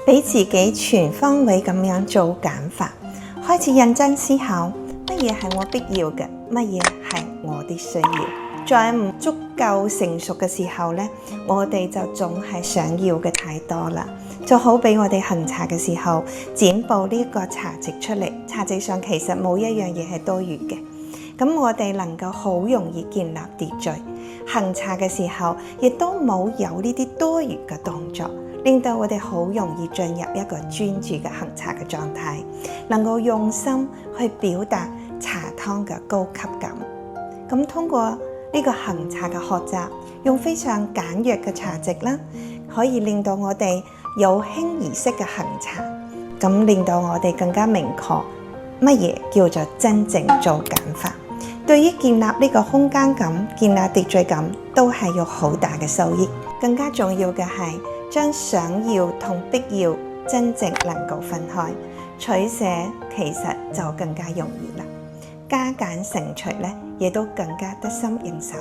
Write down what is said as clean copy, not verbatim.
俾自己全方位咁樣做減法，開始認真思考乜嘢係我必要嘅，乜嘢係我的需要。在唔足夠成熟嘅時候呢，我哋就總係想要嘅太多啦。就好比我哋行茶嘅時候，剪報呢個茶席出嚟，茶席上其實冇一樣嘢係多餘嘅。咁我哋能夠好容易建立秩序，行茶嘅時候亦都冇有呢啲多餘嘅動作，令到我哋好容易進入一個專注嘅行茶嘅狀態，能夠用心去表達茶湯嘅高級感。咁通過呢個行茶嘅學習，用非常簡約嘅茶席啦，可以令到我哋有輕儀式嘅行茶，咁令到我哋更加明確乜嘢叫做真正做減法。對於建立呢個空間感、建立秩序感，都係有好大嘅收益。更加重要嘅係將想要同必要真正能夠分開，取捨其實就更加容易啦。加減乘除咧，亦都更加得心應手。